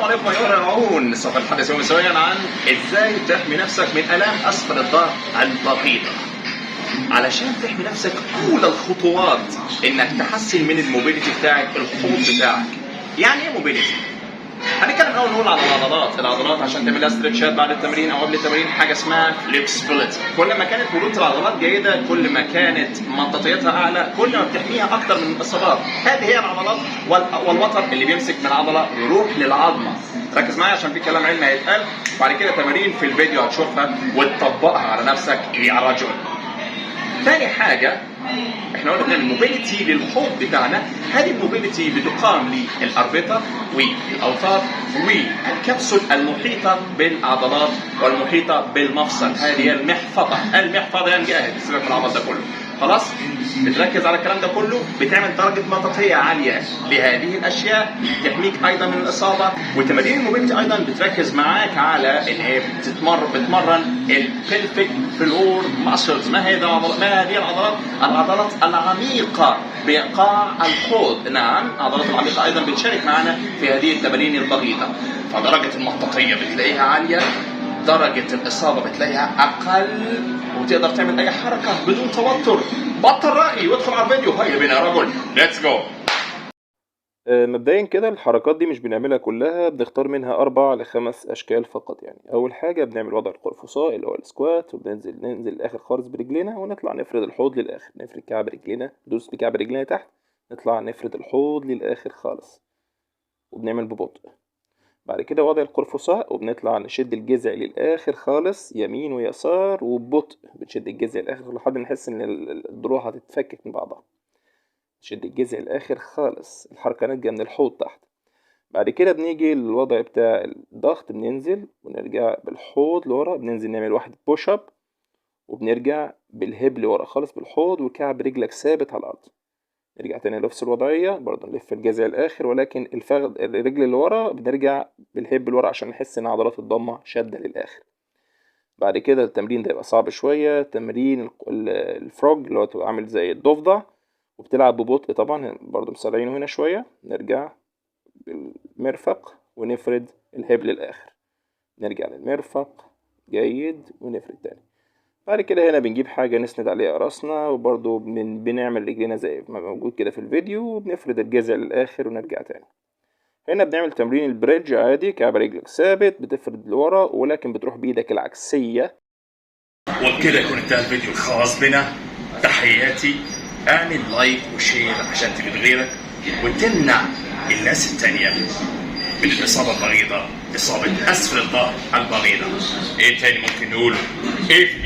عليكم أيها الرائعون. سوف نتحدث يوم سويا عن إزاي تحمي نفسك من آلام أسفل الظهر البغيضة. علشان تحمي نفسك أولى الخطوات إنك تحسن من الموبيليتي بتاعك، الحوض بتاعك. يعني إيه موبيليتي؟ هنتكلم الأول نقول على العضلات عشان تعمل لها ستريتشات بعد التمرين أو قبل التمرين، حاجة اسمها فليكسبيليتي. كل ما كانت مرونة العضلات جيدة، كل ما كانت مطاطيتها أعلى، كل ما بتحميها أكتر من الإصابات. هذه هي العضلات والوتر اللي بيمسك من عضلة يروح للعظمة. ركز معايا عشان في كلام علمي هيتقال بعد كده، تمارين في الفيديو هتشوفها وتطبقها على نفسك يا رجل. ثاني حاجة احنا قلنا بنعمل موبيليتي للحوض بتاعنا. هذه الموبيليتي بتقام للأربطة والأوتار والكبسول المحيطة بالعضلات والمحيطة بالمفصل. هذه المحفظة يعني جاهز، سيبك من العضل ده كله خلاص. بتركز على الكلام ده كله، بتعمل درجة مطاطية عالية لهذه الأشياء، تحميك أيضا من الإصابة. وتمارين الموبيليتي أيضا بتركز معاك على إن هي بتمرن البلفيك فلور ماسلز. ما هذه العضلات؟ العضلات العميقة بقاع الحوض. نعم، العضلات العميقة أيضا بتشارك معنا في هذه التمارين البغيضة. فدرجة المطاطية بتلاقيها عالية، درجة الإصابة بتلاقيها أقل، وتقدر تعمل أي حركة بدون توتر. بطل رأي وادخل على الفيديو. هيا بينا يا رجل، ليتس جو. مبدئيا كده الحركات دي مش بنعملها كلها، بنختار منها 4 ل 5 أشكال فقط. يعني أول حاجة بنعمل وضع القرفصاء اللي هو السكوات، وبننزل الآخر خالص برجلينا ونطلع نفرد الحوض للآخر، نفرد كعب رجلينا، ندوس بكعب رجلينا تحت، نطلع نفرد الحوض للآخر خالص وبنعمل ببطء. بعد كده وضع القرفصاء وبنطلع نشد الجذع للآخر خالص يمين ويسار وببطء، بنشد الجذع للآخر لحد ما نحس إن الضلوع هتتفكك من بعضها. نشد الجذع للآخر خالص، الحركة ناتجة من الحوض تحت. بعد كده بنيجي للوضع بتاع الضغط، بننزل ونرجع بالحوض لورا، بننزل نعمل 1 بوش اب وبنرجع بالهيب لورا خالص بالحوض وكعب رجلك ثابت على الأرض. نرجع تاني لنفس الوضعية برضه، نلف الجذع الآخر ولكن الرجل اللي ورا بنرجع بالهيب لورا عشان نحس إن عضلات الضمة شادة للآخر. بعد كده التمرين ده يبقى صعب شوية، تمرين الفروج اللي هو عامل زي الضفدع وبتلعب ببطء طبعا، برضه مسرعينه هنا شوية. نرجع بالمرفق ونفرد الهيب للآخر، نرجع للمرفق جيد ونفرد تاني. بعد كده هنا بنجيب حاجة نسند عليها راسنا، وبرضو بنعمل رجلينا زي ما موجود كده في الفيديو، وبنفرد الجذع للآخر ونرجع تاني. هنا بنعمل تمرين البريدج عادي، كعب رجلك ثابت، بتفرد لورا ولكن بتروح بإيدك العكسية. وبكده يكون انتهى الفيديو الخاص بنا. تحياتي، اعمل لايك وشير عشان تفيد غيرك وتمنع الناس التانية من الإصابة البغيضة، إصابة أسفل الظهر البغيضة. إيه تاني ممكن نقوله؟ إيه